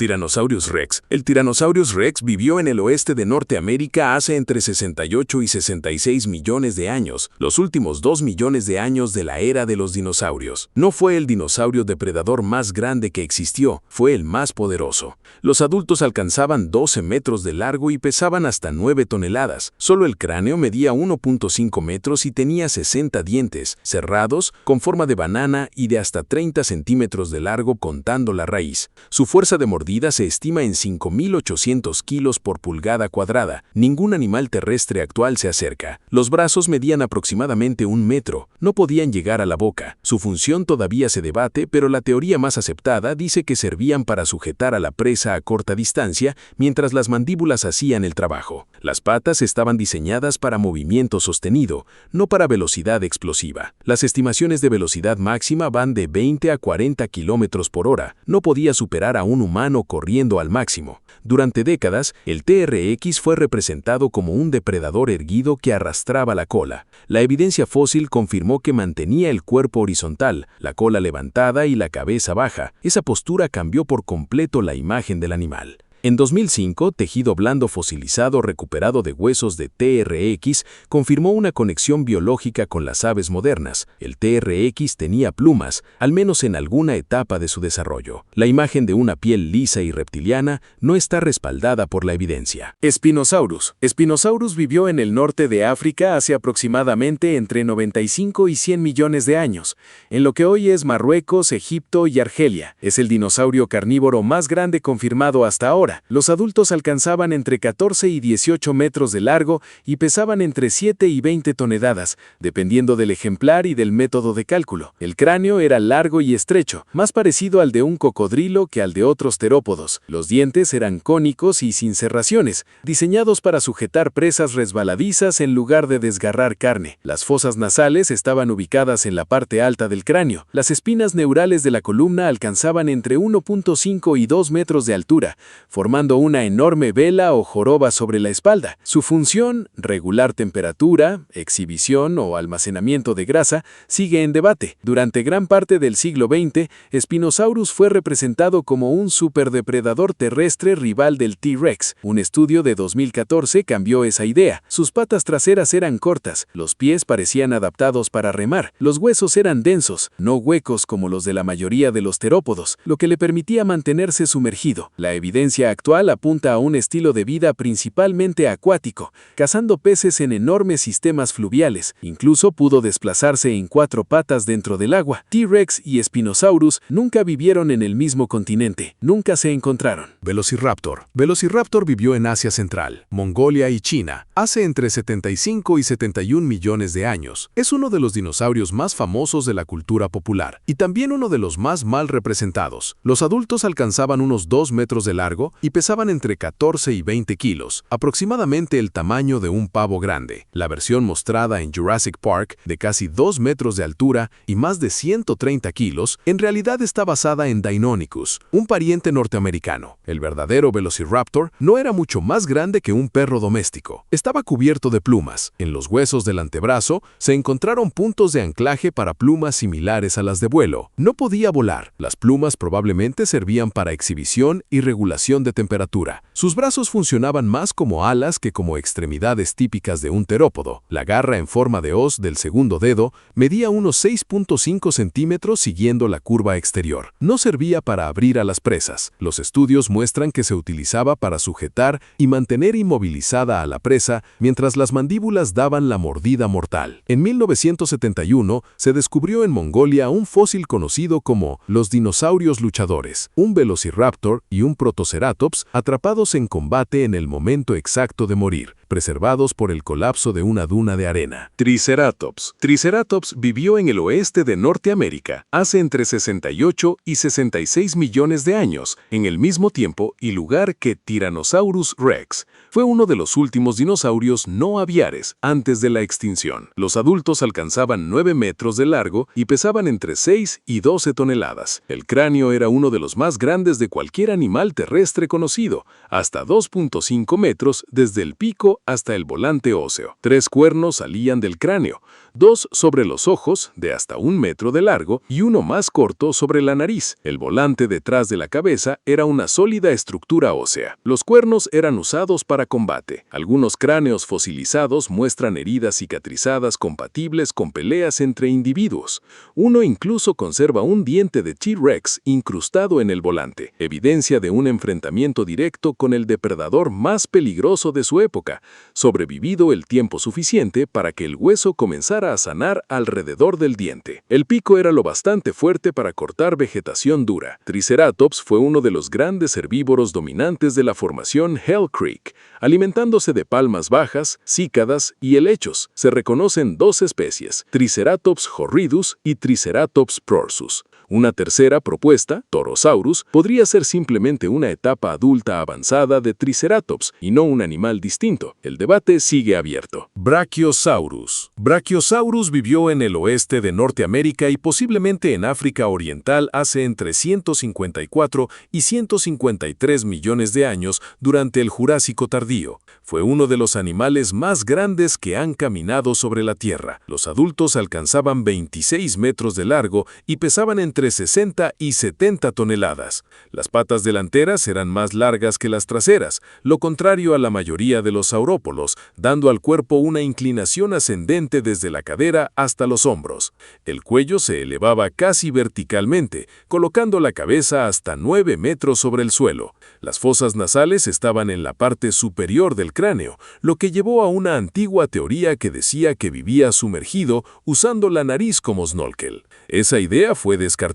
Tyrannosaurus rex. El Tyrannosaurus rex vivió en el oeste de Norteamérica hace entre 68 y 66 millones de años, los últimos 2 millones de años de la era de los dinosaurios. No fue el dinosaurio depredador más grande que existió, fue el más poderoso. Los adultos alcanzaban 12 metros de largo y pesaban hasta 9 toneladas. Solo el cráneo medía 1.5 metros y tenía 60 dientes, cerrados, con forma de banana y de hasta 30 centímetros de largo contando la raíz. Su fuerza de mordida se estima en 5.800 kilos por pulgada cuadrada. Ningún animal terrestre actual se acerca. Los brazos medían aproximadamente 1 metro. No podían llegar a la boca. Su función todavía se debate, pero la teoría más aceptada dice que servían para sujetar a la presa a corta distancia mientras las mandíbulas hacían el trabajo. Las patas estaban diseñadas para movimiento sostenido, no para velocidad explosiva. Las estimaciones de velocidad máxima van de 20 a 40 kilómetros por hora. No podía superar a un humano corriendo al máximo. Durante décadas, el T-Rex fue representado como un depredador erguido que arrastraba la cola. La evidencia fósil confirmó que mantenía el cuerpo horizontal, la cola levantada y la cabeza baja. Esa postura cambió por completo la imagen del animal. En 2005, tejido blando fosilizado recuperado de huesos de T-Rex confirmó una conexión biológica con las aves modernas. El T-Rex tenía plumas, al menos en alguna etapa de su desarrollo. La imagen de una piel lisa y reptiliana no está respaldada por la evidencia. Spinosaurus. Spinosaurus vivió en el norte de África hace aproximadamente entre 95 y 100 millones de años, en lo que hoy es Marruecos, Egipto y Argelia. Es el dinosaurio carnívoro más grande confirmado hasta ahora. Los adultos alcanzaban entre 14 y 18 metros de largo y pesaban entre 7 y 20 toneladas, dependiendo del ejemplar y del método de cálculo. El cráneo era largo y estrecho, más parecido al de un cocodrilo que al de otros terópodos. Los dientes eran cónicos y sin serraciones, diseñados para sujetar presas resbaladizas en lugar de desgarrar carne. Las fosas nasales estaban ubicadas en la parte alta del cráneo. Las espinas neurales de la columna alcanzaban entre 1.5 y 2 metros de altura, formando una enorme vela o joroba sobre la espalda. Su función, regular temperatura, exhibición o almacenamiento de grasa, sigue en debate. Durante gran parte del siglo XX, Spinosaurus fue representado como un superdepredador terrestre rival del T-Rex. Un estudio de 2014 cambió esa idea. Sus patas traseras eran cortas, los pies parecían adaptados para remar, los huesos eran densos, no huecos como los de la mayoría de los terópodos, lo que le permitía mantenerse sumergido. La evidencia actual apunta a un estilo de vida principalmente acuático, cazando peces en enormes sistemas fluviales. Incluso pudo desplazarse en 4 patas dentro del agua. T-Rex y Spinosaurus nunca vivieron en el mismo continente, nunca se encontraron. Velociraptor. Velociraptor vivió en Asia Central, Mongolia y China, hace entre 75 y 71 millones de años. Es uno de los dinosaurios más famosos de la cultura popular y también uno de los más mal representados. Los adultos alcanzaban unos 2 metros de largo y pesaban entre 14 y 20 kilos, aproximadamente el tamaño de un pavo grande. La versión mostrada en Jurassic Park, de casi 2 metros de altura y más de 130 kilos, en realidad está basada en Deinonychus, un pariente norteamericano. El verdadero Velociraptor no era mucho más grande que un perro doméstico. Estaba cubierto de plumas. En los huesos del antebrazo se encontraron puntos de anclaje para plumas similares a las de vuelo. No podía volar. Las plumas probablemente servían para exhibición y regulación de temperatura. Sus brazos funcionaban más como alas que como extremidades típicas de un terópodo. La garra en forma de hoz del segundo dedo medía unos 6.5 centímetros siguiendo la curva exterior. No servía para abrir a las presas. Los estudios muestran que se utilizaba para sujetar y mantener inmovilizada a la presa mientras las mandíbulas daban la mordida mortal. En 1971 se descubrió en Mongolia un fósil conocido como los dinosaurios luchadores, un velociraptor y un protoceratops atrapados en combate en el momento exacto de morir, preservados por el colapso de una duna de arena. Triceratops. Triceratops vivió en el oeste de Norteamérica hace entre 68 y 66 millones de años, en el mismo tiempo y lugar que Tyrannosaurus rex. Fue uno de los últimos dinosaurios no aviares antes de la extinción. Los adultos alcanzaban 9 metros de largo y pesaban entre 6 y 12 toneladas. El cráneo era uno de los más grandes de cualquier animal terrestre conocido, hasta 2.5 metros desde el pico hasta el volante óseo. 3 cuernos salían del cráneo. 2 sobre los ojos, de hasta 1 metro de largo, y uno más corto sobre la nariz. El volante detrás de la cabeza era una sólida estructura ósea. Los cuernos eran usados para combate. Algunos cráneos fosilizados muestran heridas cicatrizadas compatibles con peleas entre individuos. Uno incluso conserva un diente de T-Rex incrustado en el volante, evidencia de un enfrentamiento directo con el depredador más peligroso de su época, sobrevivido el tiempo suficiente para que el hueso comenzara a sanar alrededor del diente. El pico era lo bastante fuerte para cortar vegetación dura. Triceratops fue uno de los grandes herbívoros dominantes de la formación Hell Creek, alimentándose de palmas bajas, cícadas y helechos. Se reconocen 2 especies, Triceratops horridus y Triceratops prorsus. Una tercera propuesta, Torosaurus, podría ser simplemente una etapa adulta avanzada de Triceratops y no un animal distinto. El debate sigue abierto. Brachiosaurus. Brachiosaurus vivió en el oeste de Norteamérica y posiblemente en África Oriental hace entre 154 y 153 millones de años durante el Jurásico tardío. Fue uno de los animales más grandes que han caminado sobre la Tierra. Los adultos alcanzaban 26 metros de largo y pesaban entre 60 y 70 toneladas. Las patas delanteras eran más largas que las traseras, lo contrario a la mayoría de los saurópodos, dando al cuerpo una inclinación ascendente desde la cadera hasta los hombros. El cuello se elevaba casi verticalmente, colocando la cabeza hasta 9 metros sobre el suelo. Las fosas nasales estaban en la parte superior del cráneo, lo que llevó a una antigua teoría que decía que vivía sumergido usando la nariz como snorkel. Esa idea fue descartada.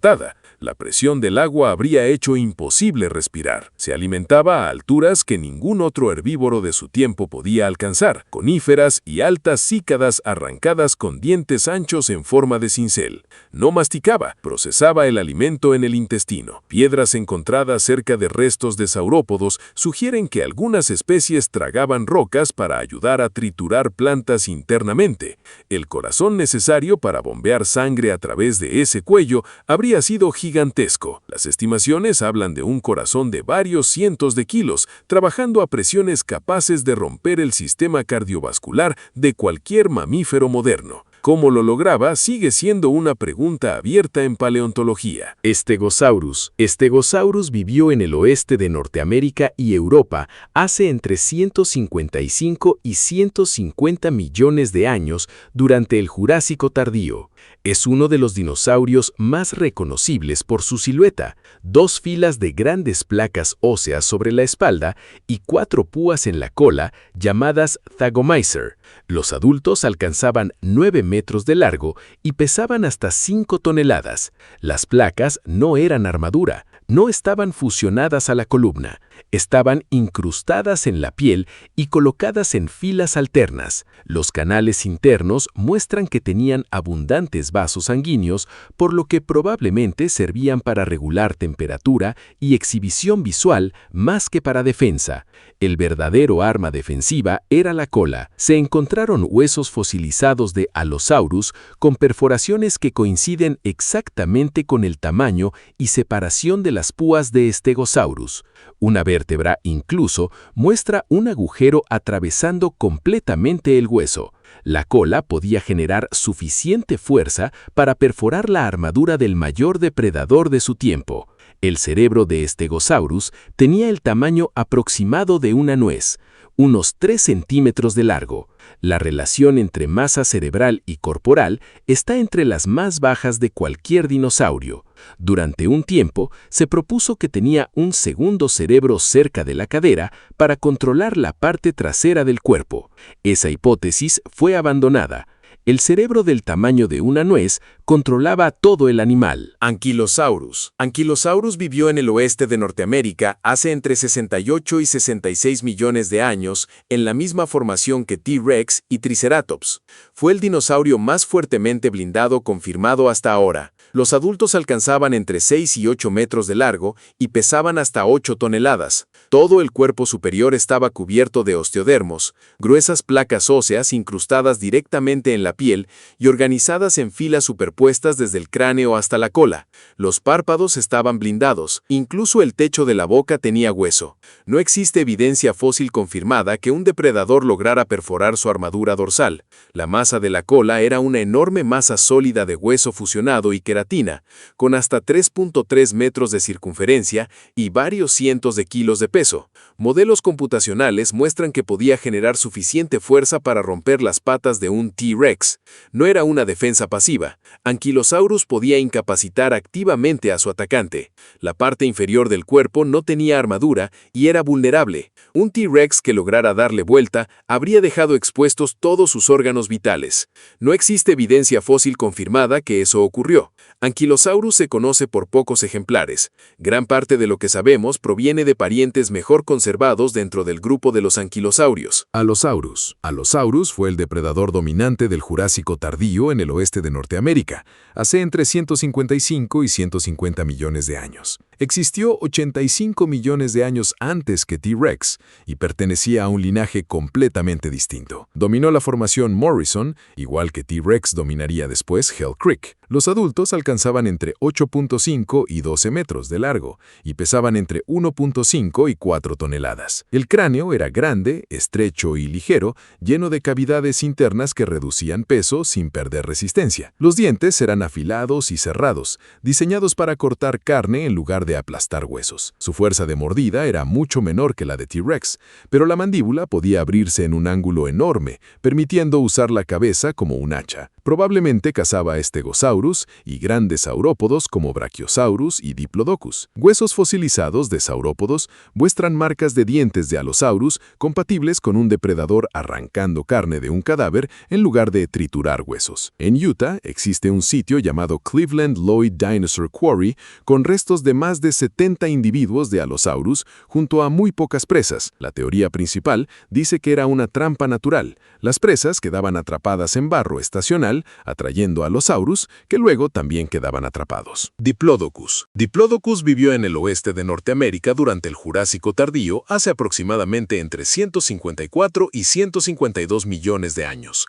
La presión del agua habría hecho imposible respirar. Se alimentaba a alturas que ningún otro herbívoro de su tiempo podía alcanzar, coníferas y altas cícadas arrancadas con dientes anchos en forma de cincel. No masticaba, procesaba el alimento en el intestino. Piedras encontradas cerca de restos de saurópodos sugieren que algunas especies tragaban rocas para ayudar a triturar plantas internamente. El corazón necesario para bombear sangre a través de ese cuello habría sido gigantesco. Las estimaciones hablan de un corazón de varios cientos de kilos, trabajando a presiones capaces de romper el sistema cardiovascular de cualquier mamífero moderno. ¿Cómo lo lograba? Sigue siendo una pregunta abierta en paleontología. Stegosaurus. Stegosaurus vivió en el oeste de Norteamérica y Europa hace entre 155 y 150 millones de años durante el Jurásico tardío. Es uno de los dinosaurios más reconocibles por su silueta, 2 filas de grandes placas óseas sobre la espalda y 4 púas en la cola, llamadas Thagomizer. Los adultos alcanzaban 9 metros de largo y pesaban hasta 5 toneladas. Las placas no eran armadura, no estaban fusionadas a la columna, estaban incrustadas en la piel y colocadas en filas alternas. Los canales internos muestran que tenían abundantes vasos sanguíneos, por lo que probablemente servían para regular temperatura y exhibición visual más que para defensa. El verdadero arma defensiva era la cola. Se encontraron huesos fosilizados de Allosaurus con perforaciones que coinciden exactamente con el tamaño y separación de las púas de Stegosaurus. Una vértebra incluso muestra un agujero atravesando completamente el hueso. La cola podía generar suficiente fuerza para perforar la armadura del mayor depredador de su tiempo. El cerebro de Stegosaurus tenía el tamaño aproximado de una nuez, unos 3 centímetros de largo. La relación entre masa cerebral y corporal está entre las más bajas de cualquier dinosaurio. Durante un tiempo, se propuso que tenía un segundo cerebro cerca de la cadera para controlar la parte trasera del cuerpo. Esa hipótesis fue abandonada. El cerebro del tamaño de una nuez controlaba todo el animal. Anquilosaurus. Anquilosaurus vivió en el oeste de Norteamérica hace entre 68 y 66 millones de años, en la misma formación que T-Rex y Triceratops. Fue el dinosaurio más fuertemente blindado confirmado hasta ahora. Los adultos alcanzaban entre 6 y 8 metros de largo y pesaban hasta 8 toneladas. Todo el cuerpo superior estaba cubierto de osteodermos, gruesas placas óseas incrustadas directamente en la piel y organizadas en filas superpuestas desde el cráneo hasta la cola. Los párpados estaban blindados, incluso el techo de la boca tenía hueso. No existe evidencia fósil confirmada que un depredador lograra perforar su armadura dorsal. La masa de la cola era una enorme masa sólida de hueso fusionado y queratina, con hasta 3.3 metros de circunferencia y varios cientos de kilos de peso. Modelos computacionales muestran que podía generar suficiente fuerza para romper las patas de un T-Rex. No era una defensa pasiva. Ankylosaurus podía incapacitar activamente a su atacante. La parte inferior del cuerpo no tenía armadura y era vulnerable. Un T-Rex que lograra darle vuelta habría dejado expuestos todos sus órganos vitales. No existe evidencia fósil confirmada que eso ocurrió. Ankylosaurus se conoce por pocos ejemplares. Gran parte de lo que sabemos proviene de parientes mejor conservados dentro del grupo de los anquilosaurios. Allosaurus. Allosaurus fue el depredador dominante del Jurásico tardío en el oeste de Norteamérica, hace entre 155 y 150 millones de años. Existió 85 millones de años antes que T-Rex y pertenecía a un linaje completamente distinto. Dominó la formación Morrison, igual que T-Rex dominaría después Hell Creek. Los adultos alcanzaban entre 8.5 y 12 metros de largo y pesaban entre 1.5 y 4 toneladas. El cráneo era grande, estrecho y ligero, lleno de cavidades internas que reducían peso sin perder resistencia. Los dientes eran afilados y cerrados, diseñados para cortar carne en lugar de aplastar huesos. Su fuerza de mordida era mucho menor que la de T-Rex, pero la mandíbula podía abrirse en un ángulo enorme, permitiendo usar la cabeza como un hacha. Probablemente cazaba Stegosaurus y grandes saurópodos como Brachiosaurus y Diplodocus. Huesos fosilizados de saurópodos muestran marcas de dientes de Allosaurus compatibles con un depredador arrancando carne de un cadáver en lugar de triturar huesos. En Utah existe un sitio llamado Cleveland Lloyd Dinosaur Quarry con restos de más de 70 individuos de Allosaurus junto a muy pocas presas. La teoría principal dice que era una trampa natural. Las presas quedaban atrapadas en barro estacional, atrayendo a Allosaurus, que luego también quedaban atrapados. Diplodocus. Diplodocus vivió en el oeste de Norteamérica durante el Jurásico tardío hace aproximadamente entre 154 y 152 millones de años.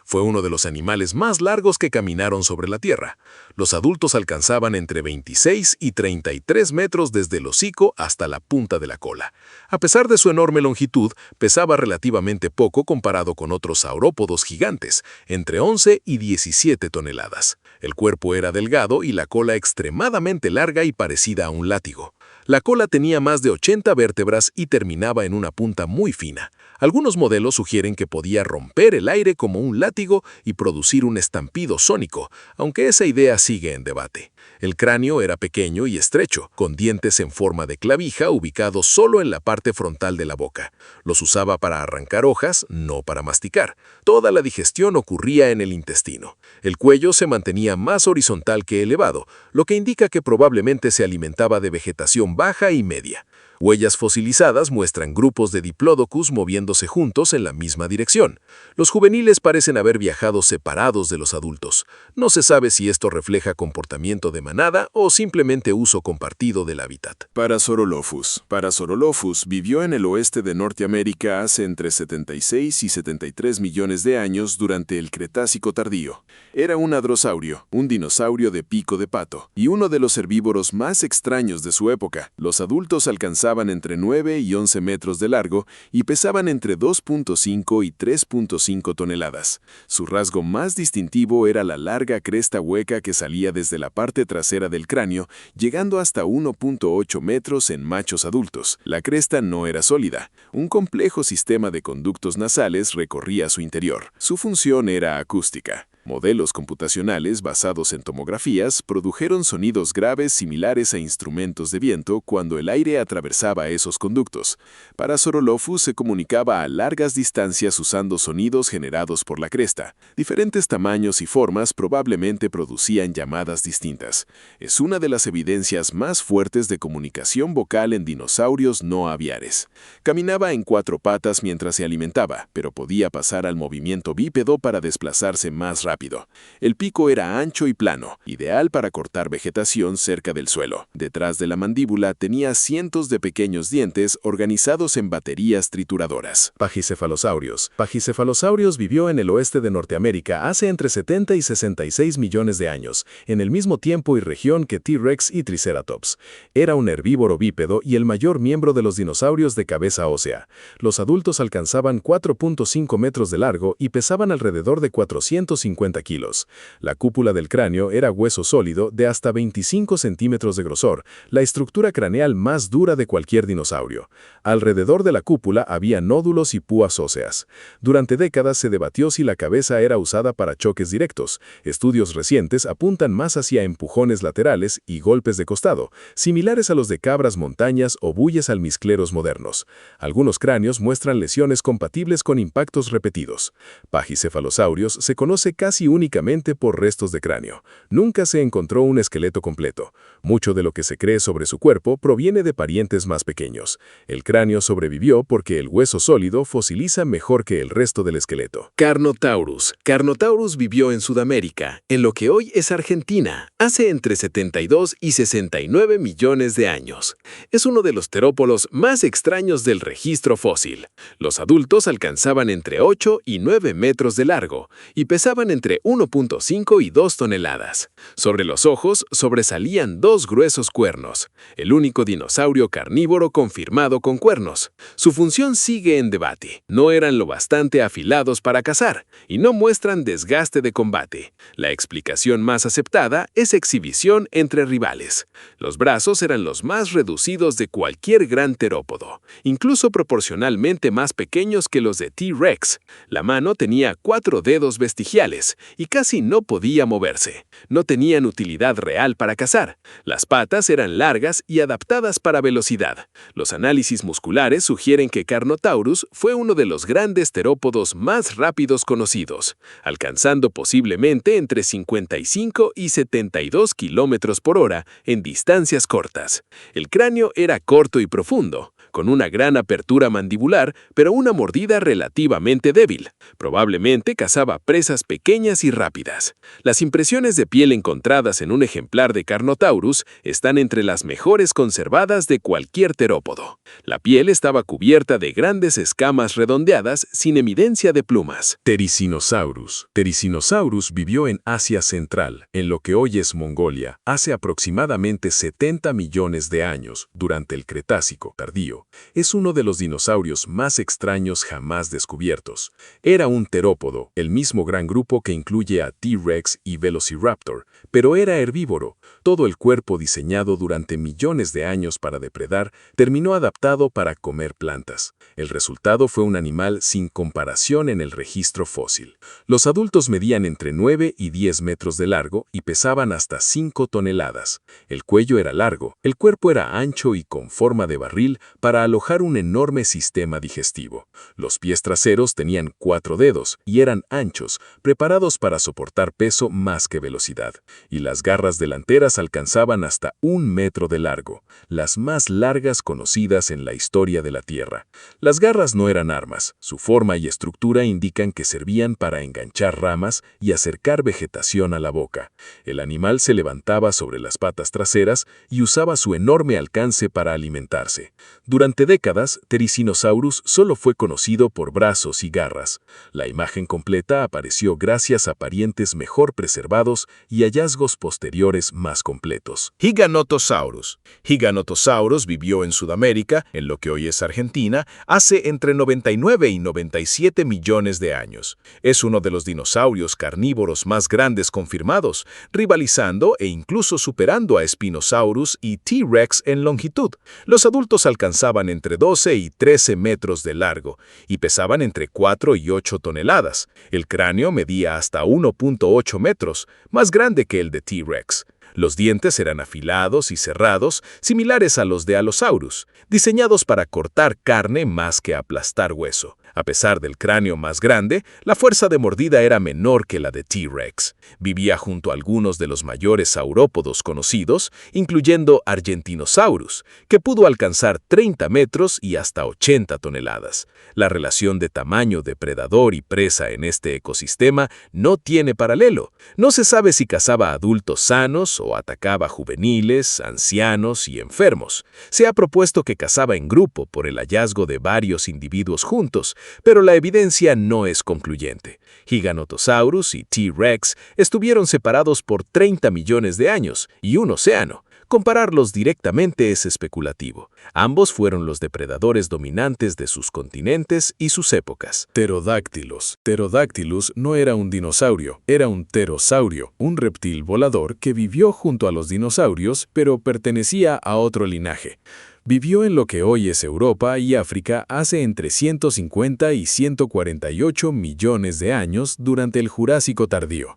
Fue uno de los animales más largos que caminaron sobre la Tierra. Los adultos alcanzaban entre 26 y 33 metros desde el hocico hasta la punta de la cola. A pesar de su enorme longitud, pesaba relativamente poco comparado con otros saurópodos gigantes, entre 11 y 17 toneladas. El cuerpo era delgado y la cola extremadamente larga y parecida a un látigo. La cola tenía más de 80 vértebras y terminaba en una punta muy fina. Algunos modelos sugieren que podía romper el aire como un látigo y producir un estampido sónico, aunque esa idea sigue en debate. El cráneo era pequeño y estrecho, con dientes en forma de clavija ubicados solo en la parte frontal de la boca. Los usaba para arrancar hojas, no para masticar. Toda la digestión ocurría en el intestino. El cuello se mantenía más horizontal que elevado, lo que indica que probablemente se alimentaba de vegetación baja y media. Huellas fosilizadas muestran grupos de Diplodocus moviéndose juntos en la misma dirección. Los juveniles parecen haber viajado separados de los adultos. No se sabe si esto refleja comportamiento de manada o simplemente uso compartido del hábitat. Parasaurolophus. Parasaurolophus vivió en el oeste de Norteamérica hace entre 76 y 73 millones de años durante el Cretácico tardío. Era un hadrosaurio, un dinosaurio de pico de pato, y uno de los herbívoros más extraños de su época. Los adultos alcanzaban entre 9 y 11 metros de largo y pesaban entre 2.5 y 3.5 toneladas. Su rasgo más distintivo era la larga cresta hueca que salía desde la parte trasera del cráneo, llegando hasta 1.8 metros en machos adultos. La cresta no era sólida. Un complejo sistema de conductos nasales recorría su interior. Su función era acústica. Modelos computacionales basados en tomografías produjeron sonidos graves similares a instrumentos de viento cuando el aire atravesaba esos conductos. Parasaurolophus se comunicaba a largas distancias usando sonidos generados por la cresta. Diferentes tamaños y formas probablemente producían llamadas distintas. Es una de las evidencias más fuertes de comunicación vocal en dinosaurios no aviares. Caminaba en 4 patas mientras se alimentaba, pero podía pasar al movimiento bípedo para desplazarse más rápido. rápido. El pico era ancho y plano, ideal para cortar vegetación cerca del suelo. Detrás de la mandíbula tenía cientos de pequeños dientes organizados en baterías trituradoras. Pachycephalosaurios. Pachycephalosaurios vivió en el oeste de Norteamérica hace entre 70 y 66 millones de años, en el mismo tiempo y región que T-Rex y Triceratops. Era un herbívoro bípedo y el mayor miembro de los dinosaurios de cabeza ósea. Los adultos alcanzaban 4.5 metros de largo y pesaban alrededor de 450 kilos. La cúpula del cráneo era hueso sólido de hasta 25 centímetros de grosor, la estructura craneal más dura de cualquier dinosaurio. Alrededor de la cúpula había nódulos y púas óseas. Durante décadas se debatió si la cabeza era usada para choques directos. Estudios recientes apuntan más hacia empujones laterales y golpes de costado, similares a los de cabras montañas o bulles almizcleros modernos. Algunos cráneos muestran lesiones compatibles con impactos repetidos. Pachycephalosaurios se conoce casi únicamente por restos de cráneo. Nunca se encontró un esqueleto completo. Mucho de lo que se cree sobre su cuerpo proviene de parientes más pequeños. El cráneo sobrevivió porque el hueso sólido fosiliza mejor que el resto del esqueleto. Carnotaurus. Carnotaurus vivió en Sudamérica, en lo que hoy es Argentina, hace entre 72 y 69 millones de años. Es uno de los terópodos más extraños del registro fósil. Los adultos alcanzaban entre 8 y 9 metros de largo y pesaban entre 1.5 y 2 toneladas. Sobre los ojos sobresalían dos gruesos cuernos, el único dinosaurio carnívoro confirmado con cuernos. Su función sigue en debate. No eran lo bastante afilados para cazar y no muestran desgaste de combate. La explicación más aceptada es exhibición entre rivales. Los brazos eran los más reducidos de cualquier gran terópodo, incluso proporcionalmente más pequeños que los de T-Rex. La mano tenía 4 dedos vestigiales y casi no podía moverse. No tenían utilidad real para cazar. Las patas eran largas y adaptadas para velocidad. Los análisis musculares sugieren que Carnotaurus fue uno de los grandes terópodos más rápidos conocidos, alcanzando posiblemente entre 55 y 72 kilómetros por hora en distancias cortas. El cráneo era corto y profundo, con una gran apertura mandibular, pero una mordida relativamente débil. Probablemente cazaba presas pequeñas y rápidas. Las impresiones de piel encontradas en un ejemplar de Carnotaurus están entre las mejores conservadas de cualquier terópodo. La piel estaba cubierta de grandes escamas redondeadas sin evidencia de plumas. Therizinosaurus. Therizinosaurus vivió en Asia Central, en lo que hoy es Mongolia, hace aproximadamente 70 millones de años, durante el Cretácico tardío. Es uno de los dinosaurios más extraños jamás descubiertos. Era un terópodo, el mismo gran grupo que incluye a T-Rex y Velociraptor, pero era herbívoro. Todo el cuerpo diseñado durante millones de años para depredar terminó adaptado para comer plantas. El resultado fue un animal sin comparación en el registro fósil. Los adultos medían entre 9 y 10 metros de largo y pesaban hasta 5 toneladas. El cuello era largo, el cuerpo era ancho y con forma de barril para alojar un enorme sistema digestivo. Los pies traseros tenían 4 dedos y eran anchos, preparados para soportar peso más que velocidad. Y las garras delanteras alcanzaban hasta 1 metro de largo, las más largas conocidas en la historia de la Tierra. Las garras no eran armas, su forma y estructura indican que servían para enganchar ramas y acercar vegetación a la boca. El animal se levantaba sobre las patas traseras y usaba su enorme alcance para alimentarse. Durante décadas, Therizinosaurus solo fue conocido por brazos y garras. La imagen completa apareció gracias a parientes mejor preservados y hallazgos posteriores más completos. Giganotosaurus. Giganotosaurus vivió en Sudamérica, en lo que hoy es Argentina, hace entre 99 y 97 millones de años. Es uno de los dinosaurios carnívoros más grandes confirmados, rivalizando e incluso superando a Spinosaurus y T-Rex en longitud. Los adultos alcanzaban entre 12 y 13 metros de largo y pesaban entre 4 y 8 toneladas. El cráneo medía hasta 1.8 metros, más grande que el de T-Rex. Los dientes eran afilados y cerrados, similares a los de Allosaurus, diseñados para cortar carne más que aplastar hueso. A pesar del cráneo más grande, la fuerza de mordida era menor que la de T-Rex. Vivía junto a algunos de los mayores saurópodos conocidos, incluyendo Argentinosaurus, que pudo alcanzar 30 metros y hasta 80 toneladas. La relación de tamaño depredador y presa en este ecosistema no tiene paralelo. No se sabe si cazaba adultos sanos o atacaba juveniles, ancianos y enfermos. Se ha propuesto que cazaba en grupo por el hallazgo de varios individuos juntos, pero la evidencia no es concluyente. Giganotosaurus y T-Rex estuvieron separados por 30 millones de años y un océano. Compararlos directamente es especulativo. Ambos fueron los depredadores dominantes de sus continentes y sus épocas. Pterodáctilos. Pterodactylus no era un dinosaurio, era un pterosaurio, un reptil volador que vivió junto a los dinosaurios, pero pertenecía a otro linaje. Vivió en lo que hoy es Europa y África hace entre 150 y 148 millones de años durante el Jurásico tardío.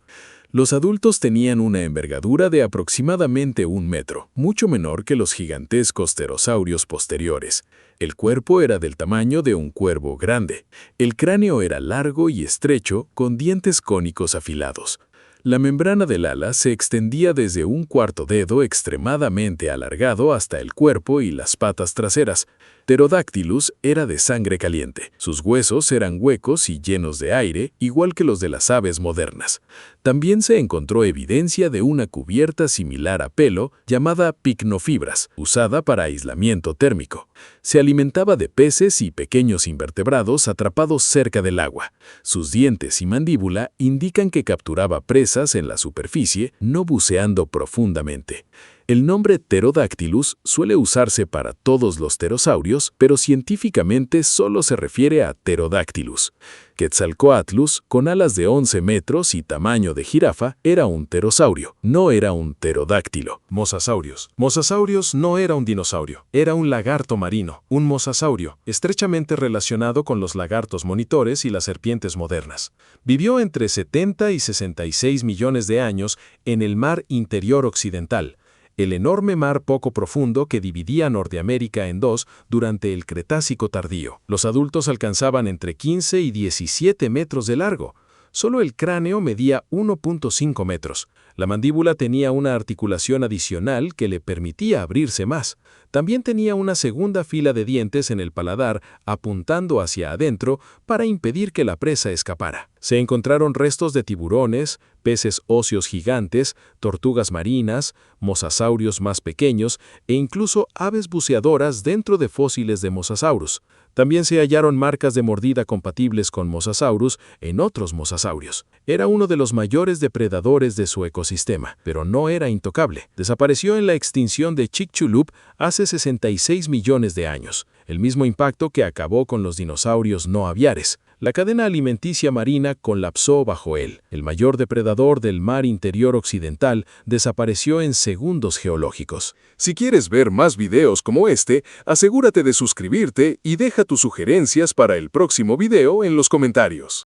Los adultos tenían una envergadura de aproximadamente 1 metro, mucho menor que los gigantescos pterosaurios posteriores. El cuerpo era del tamaño de un cuervo grande. El cráneo era largo y estrecho, con dientes cónicos afilados. La membrana del ala se extendía desde un cuarto dedo extremadamente alargado hasta el cuerpo y las patas traseras. Pterodactylus era de sangre caliente. Sus huesos eran huecos y llenos de aire, igual que los de las aves modernas. También se encontró evidencia de una cubierta similar a pelo llamada picnofibras, usada para aislamiento térmico. Se alimentaba de peces y pequeños invertebrados atrapados cerca del agua. Sus dientes y mandíbula indican que capturaba presas en la superficie, no buceando profundamente. El nombre Pterodactylus suele usarse para todos los pterosaurios, pero científicamente solo se refiere a Pterodactylus. Quetzalcoatlus, con alas de 11 metros y tamaño de jirafa, era un pterosaurio, no era un pterodáctilo. Mosasaurios. Mosasaurios no era un dinosaurio, era un lagarto marino, un mosasaurio, estrechamente relacionado con los lagartos monitores y las serpientes modernas. Vivió entre 70 y 66 millones de años en el mar interior occidental, el enorme mar poco profundo que dividía Norteamérica en dos durante el Cretácico tardío. Los adultos alcanzaban entre 15 y 17 metros de largo. Solo el cráneo medía 1.5 metros. La mandíbula tenía una articulación adicional que le permitía abrirse más. También tenía una segunda fila de dientes en el paladar apuntando hacia adentro para impedir que la presa escapara. Se encontraron restos de tiburones, peces óseos gigantes, tortugas marinas, mosasaurios más pequeños e incluso aves buceadoras dentro de fósiles de Mosasaurus. También se hallaron marcas de mordida compatibles con Mosasaurus en otros mosasaurios. Era uno de los mayores depredadores de su ecosistema, pero no era intocable. Desapareció en la extinción de Chicxulub hace 66 millones de años, el mismo impacto que acabó con los dinosaurios no aviares. La cadena alimenticia marina colapsó bajo él. El mayor depredador del mar interior occidental desapareció en segundos geológicos. Si quieres ver más videos como este, asegúrate de suscribirte y deja tus sugerencias para el próximo video en los comentarios.